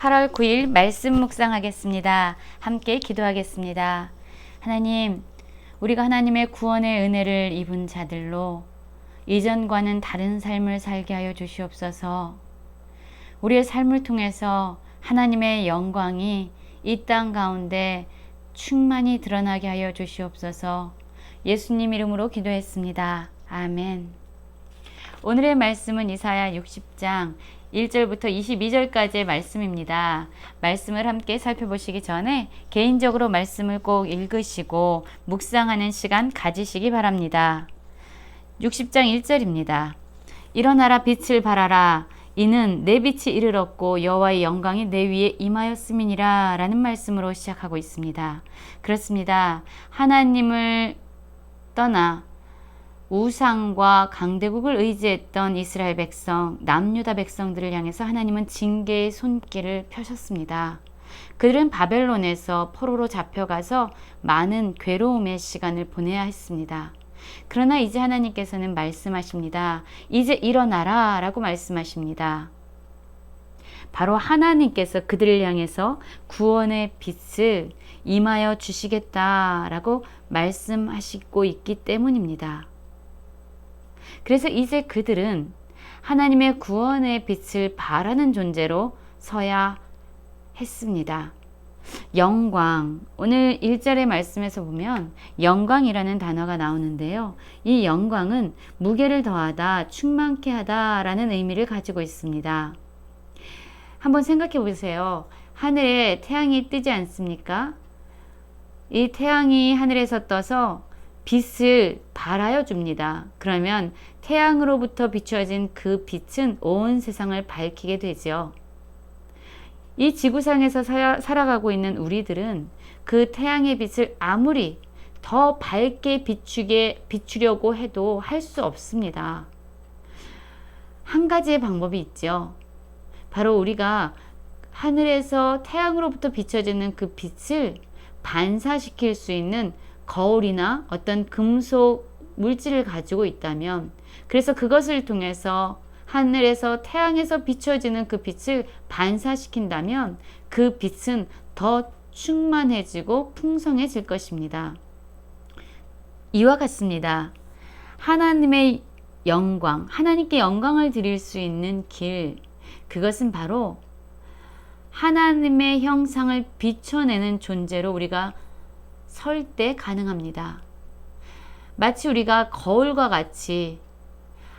8월 9일 말씀 묵상하겠습니다. 함께 기도하겠습니다. 하나님, 우리가 하나님의 구원의 은혜를 입은 자들로 이전과는 다른 삶을 살게 하여 주시옵소서. 우리의 삶을 통해서 하나님의 영광이 이 땅 가운데 충만히 드러나게 하여 주시옵소서. 예수님 이름으로 기도했습니다. 아멘. 오늘의 말씀은 이사야 60장 1절부터 22절까지의 말씀입니다. 말씀을 함께 살펴보시기 전에 개인적으로 말씀을 꼭 읽으시고 묵상하는 시간 가지시기 바랍니다. 60장 1절입니다. 일어나라 빛을 발하라. 이는 내 빛이 이르렀고 여호와의 영광이 내 위에 임하였음이니라 라는 말씀으로 시작하고 있습니다. 그렇습니다. 하나님을 떠나 우상과 강대국을 의지했던 이스라엘 백성, 남유다 백성들을 향해서 하나님은 징계의 손길을 펴셨습니다. 그들은 바벨론에서 포로로 잡혀가서 많은 괴로움의 시간을 보내야 했습니다. 그러나 이제 하나님께서는 말씀하십니다. 이제 일어나라 라고 말씀하십니다. 바로 하나님께서 그들을 향해서 구원의 빛을 임하여 주시겠다라고 말씀하시고 있기 때문입니다. 그래서 이제 그들은 하나님의 구원의 빛을 바라는 존재로 서야 했습니다. 영광, 오늘 1절의 말씀에서 보면 영광이라는 단어가 나오는데요. 이 영광은 무게를 더하다, 충만케 하다 라는 의미를 가지고 있습니다. 한번 생각해 보세요. 하늘에 태양이 뜨지 않습니까? 이 태양이 하늘에서 떠서 빛을 발하여 줍니다. 그러면 태양으로부터 비추어진 그 빛은 온 세상을 밝히게 되죠. 이 지구상에서 살아가고 있는 우리들은 그 태양의 빛을 아무리 더 밝게 비추려고 해도 할 수 없습니다. 한 가지의 방법이 있죠. 바로 우리가 하늘에서 태양으로부터 비춰지는 그 빛을 반사시킬 수 있는 거울이나 어떤 금속 물질을 가지고 있다면, 그래서 그것을 통해서 하늘에서 태양에서 비춰지는 그 빛을 반사시킨다면 그 빛은 더 충만해지고 풍성해질 것입니다. 이와 같습니다. 하나님의 영광, 하나님께 영광을 드릴 수 있는 길, 그것은 바로 하나님의 형상을 비춰내는 존재로 우리가 설 때 가능합니다. 마치 우리가 거울과 같이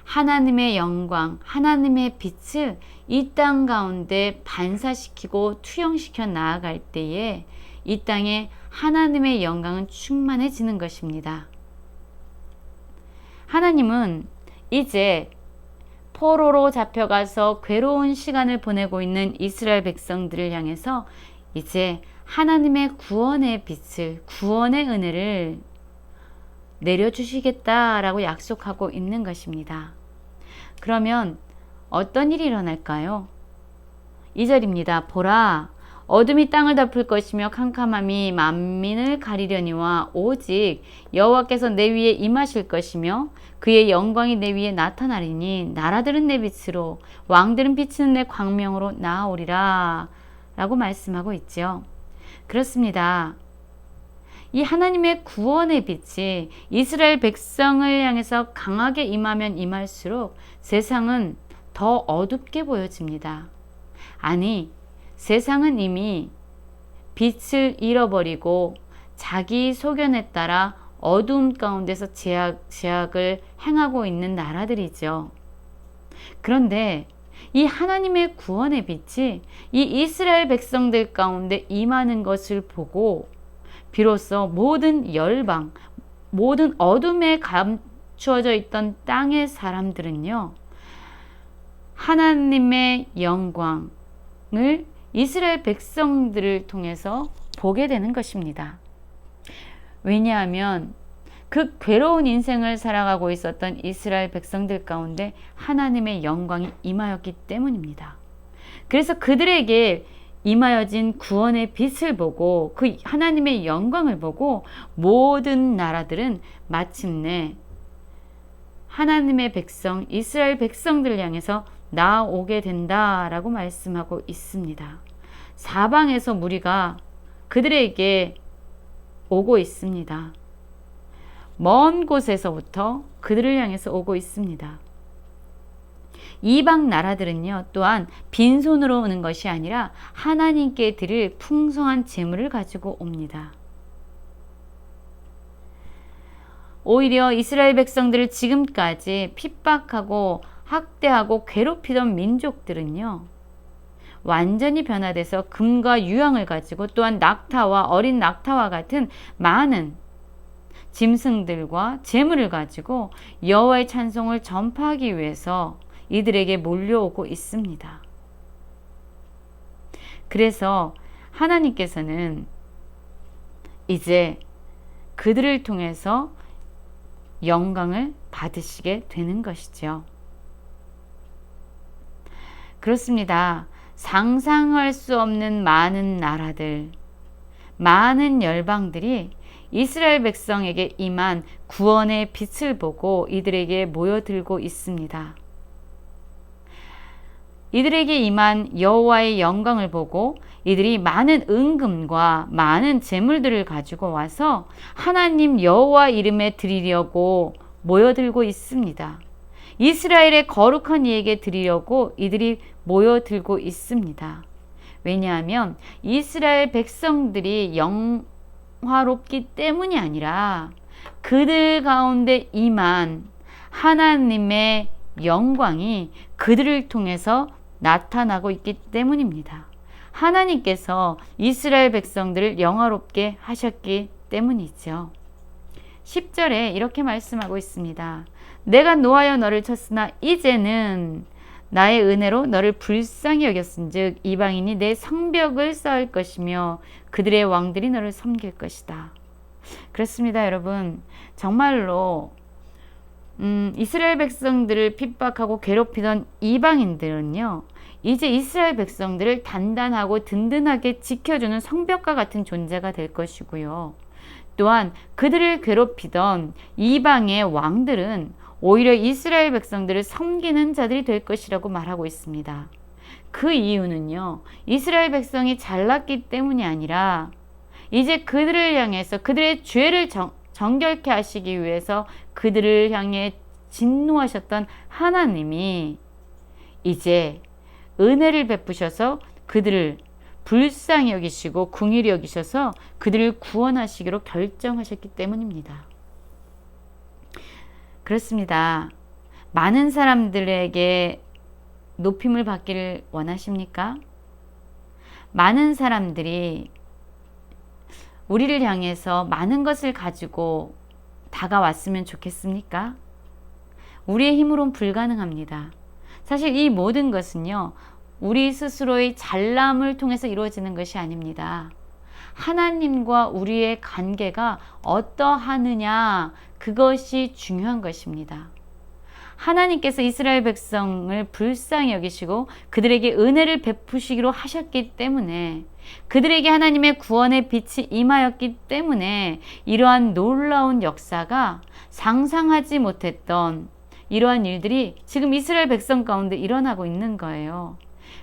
하나님의 영광, 하나님의 빛을 이 땅 가운데 반사시키고 투영시켜 나아갈 때에 이 땅에 하나님의 영광은 충만해지는 것입니다. 하나님은 이제 포로로 잡혀가서 괴로운 시간을 보내고 있는 이스라엘 백성들을 향해서 이제 하나님의 구원의 빛을, 구원의 은혜를 내려주시겠다라고 약속하고 있는 것입니다. 그러면 어떤 일이 일어날까요? 2절입니다. 보라, 어둠이 땅을 덮을 것이며 캄캄함이 만민을 가리려니와 오직 여호와께서 내 위에 임하실 것이며 그의 영광이 내 위에 나타나리니 나라들은 내 빛으로 왕들은 비치는 내 광명으로 나아오리라 라고 말씀하고 있죠. 그렇습니다. 이 하나님의 구원의 빛이 이스라엘 백성을 향해서 강하게 임하면 임할수록 세상은 더 어둡게 보여집니다. 아니, 세상은 이미 빛을 잃어버리고 자기 소견에 따라 어두움 가운데서 제약을 행하고 있는 나라들이죠. 그런데 이 하나님의 구원의 빛이 이 이스라엘 백성들 가운데 임하는 것을 보고 비로소 모든 열방, 모든 어둠에 감추어져 있던 땅의 사람들은요, 하나님의 영광을 이스라엘 백성들을 통해서 보게 되는 것입니다. 왜냐하면 그 괴로운 인생을 살아가고 있었던 이스라엘 백성들 가운데 하나님의 영광이 임하였기 때문입니다. 그래서 그들에게 임하여진 구원의 빛을 보고 그 하나님의 영광을 보고 모든 나라들은 마침내 하나님의 백성, 이스라엘 백성들을 향해서 나아오게 된다라고 말씀하고 있습니다. 사방에서 무리가 그들에게 오고 있습니다. 먼 곳에서부터 그들을 향해서 오고 있습니다. 이방 나라들은요, 또한 빈손으로 오는 것이 아니라 하나님께 드릴 풍성한 재물을 가지고 옵니다. 오히려 이스라엘 백성들을 지금까지 핍박하고 학대하고 괴롭히던 민족들은요, 완전히 변화돼서 금과 유황을 가지고 또한 낙타와 어린 낙타와 같은 많은 짐승들과 재물을 가지고 여호와의 찬송을 전파하기 위해서 이들에게 몰려오고 있습니다. 그래서 하나님께서는 이제 그들을 통해서 영광을 받으시게 되는 것이죠. 그렇습니다. 상상할 수 없는 많은 나라들, 많은 열방들이 이스라엘 백성에게 임한 구원의 빛을 보고 이들에게 모여들고 있습니다. 이들에게 임한 여호와의 영광을 보고 이들이 많은 은금과 많은 재물들을 가지고 와서 하나님 여호와 이름에 드리려고 모여들고 있습니다. 이스라엘의 거룩한 이에게 드리려고 이들이 모여들고 있습니다. 왜냐하면 이스라엘 백성들이 영화롭기 때문이 아니라 그들 가운데 임한 하나님의 영광이 그들을 통해서 나타나고 있기 때문입니다. 하나님께서 이스라엘 백성들을 영화롭게 하셨기 때문이죠. 10절에 이렇게 말씀하고 있습니다. 내가 노하여 너를 쳤으나 이제는 나의 은혜로 너를 불쌍히 여겼은즉 이방인이 내 성벽을 쌓을 것이며 그들의 왕들이 너를 섬길 것이다. 그렇습니다, 여러분. 정말로 이스라엘 백성들을 핍박하고 괴롭히던 이방인들은요, 이제 이스라엘 백성들을 단단하고 든든하게 지켜주는 성벽과 같은 존재가 될 것이고요. 또한 그들을 괴롭히던 이방의 왕들은 오히려 이스라엘 백성들을 섬기는 자들이 될 것이라고 말하고 있습니다. 그 이유는요, 이스라엘 백성이 잘났기 때문이 아니라 이제 그들을 향해서 그들의 죄를 정결케 하시기 위해서 그들을 향해 진노하셨던 하나님이 이제 은혜를 베푸셔서 그들을 불쌍히 여기시고 긍휼히 여기셔서 그들을 구원하시기로 결정하셨기 때문입니다. 그렇습니다. 많은 사람들에게 높임을 받기를 원하십니까? 많은 사람들이 우리를 향해서 많은 것을 가지고 다가왔으면 좋겠습니까? 우리의 힘으로는 불가능합니다. 사실 이 모든 것은요, 우리 스스로의 잘남을 통해서 이루어지는 것이 아닙니다. 하나님과 우리의 관계가 어떠하느냐, 그것이 중요한 것입니다. 하나님께서 이스라엘 백성을 불쌍히 여기시고 그들에게 은혜를 베푸시기로 하셨기 때문에, 그들에게 하나님의 구원의 빛이 임하였기 때문에 이러한 놀라운 역사가 상상하지 못했던 이러한 일들이 지금 이스라엘 백성 가운데 일어나고 있는 거예요.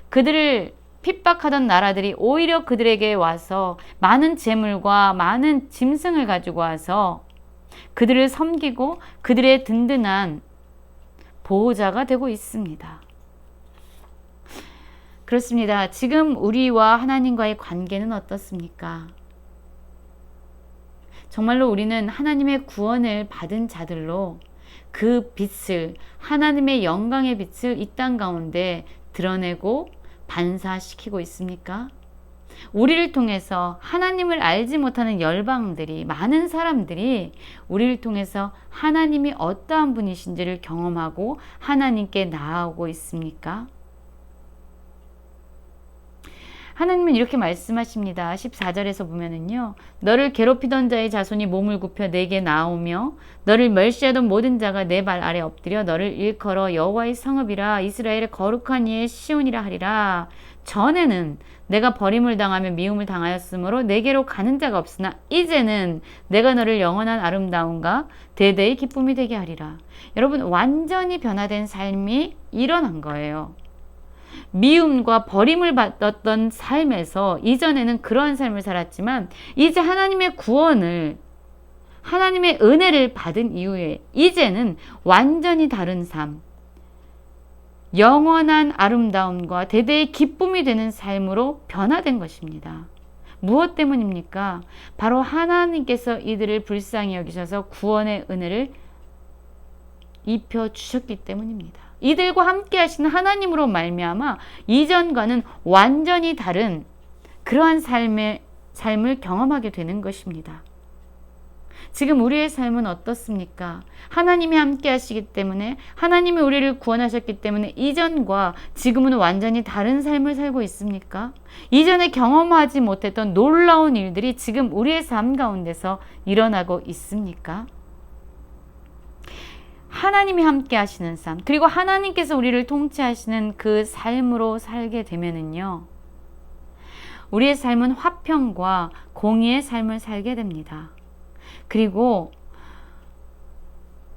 그들을 핍박하던 나라들이 오히려 그들에게 와서 많은 재물과 많은 짐승을 가지고 와서 그들을 섬기고 그들의 든든한 보호자가 되고 있습니다. 그렇습니다. 지금 우리와 하나님과의 관계는 어떻습니까? 정말로 우리는 하나님의 구원을 받은 자들로 그 빛을, 하나님의 영광의 빛을 이 땅 가운데 드러내고 반사시키고 있습니까? 우리를 통해서 하나님을 알지 못하는 열방들이, 많은 사람들이 우리를 통해서 하나님이 어떠한 분이신지를 경험하고 하나님께 나아오고 있습니까? 하나님은 이렇게 말씀하십니다. 14절에서 보면은요, 너를 괴롭히던 자의 자손이 몸을 굽혀 내게 나오며 너를 멸시하던 모든 자가 내 발 아래 엎드려 너를 일컬어 여호와의 성읍이라 이스라엘의 거룩한 이의 시온이라 하리라. 전에는 내가 버림을 당하며 미움을 당하였으므로 내게로 가는 자가 없으나 이제는 내가 너를 영원한 아름다움과 대대의 기쁨이 되게 하리라. 여러분, 완전히 변화된 삶이 일어난 거예요. 미움과 버림을 받았던 삶에서 이전에는 그러한 삶을 살았지만 이제 하나님의 구원을 하나님의 은혜를 받은 이후에 이제는 완전히 다른 삶, 영원한 아름다움과 대대의 기쁨이 되는 삶으로 변화된 것입니다. 무엇 때문입니까? 바로 하나님께서 이들을 불쌍히 여기셔서 구원의 은혜를 입혀 주셨기 때문입니다. 이들과 함께 하시는 하나님으로 말미암아 이전과는 완전히 다른 그러한 삶을 경험하게 되는 것입니다. 지금 우리의 삶은 어떻습니까? 하나님이 함께 하시기 때문에 하나님이 우리를 구원하셨기 때문에 이전과 지금은 완전히 다른 삶을 살고 있습니까? 이전에 경험하지 못했던 놀라운 일들이 지금 우리의 삶 가운데서 일어나고 있습니까? 하나님이 함께 하시는 삶, 그리고 하나님께서 우리를 통치하시는 그 삶으로 살게 되면은요, 우리의 삶은 화평과 공의의 삶을 살게 됩니다. 그리고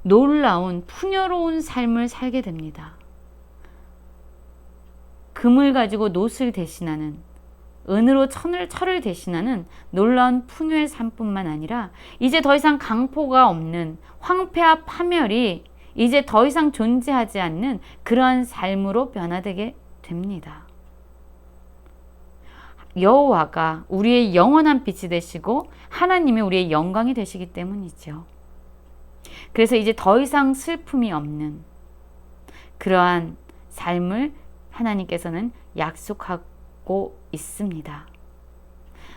놀라운 풍요로운 삶을 살게 됩니다. 금을 가지고 놋을 대신하는, 은으로 철을 대신하는 놀라운 풍요의 삶뿐만 아니라 이제 더 이상 강포가 없는 황폐와 파멸이 이제 더 이상 존재하지 않는 그러한 삶으로 변화되게 됩니다. 여호와가 우리의 영원한 빛이 되시고 하나님이 우리의 영광이 되시기 때문이죠. 그래서 이제 더 이상 슬픔이 없는 그러한 삶을 하나님께서는 약속하고 있습니다.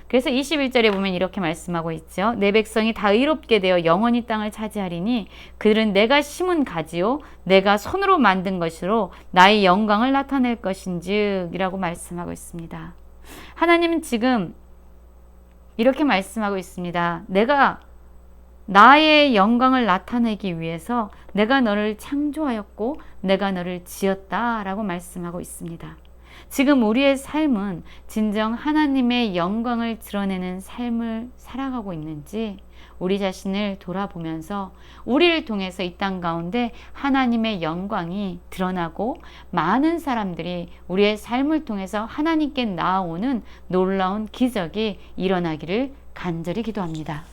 그래서 21절에 보면 이렇게 말씀하고 있죠. 내 백성이 다 의롭게 되어 영원히 땅을 차지하리니 그들은 내가 심은 가지요 내가 손으로 만든 것으로 나의 영광을 나타낼 것인즉 이라고 말씀하고 있습니다. 하나님은 지금 이렇게 말씀하고 있습니다. 내가 나의 영광을 나타내기 위해서 내가 너를 창조하였고 내가 너를 지었다 라고 말씀하고 있습니다. 지금 우리의 삶은 진정 하나님의 영광을 드러내는 삶을 살아가고 있는지 우리 자신을 돌아보면서 우리를 통해서 이 땅 가운데 하나님의 영광이 드러나고 많은 사람들이 우리의 삶을 통해서 하나님께 나아오는 놀라운 기적이 일어나기를 간절히 기도합니다.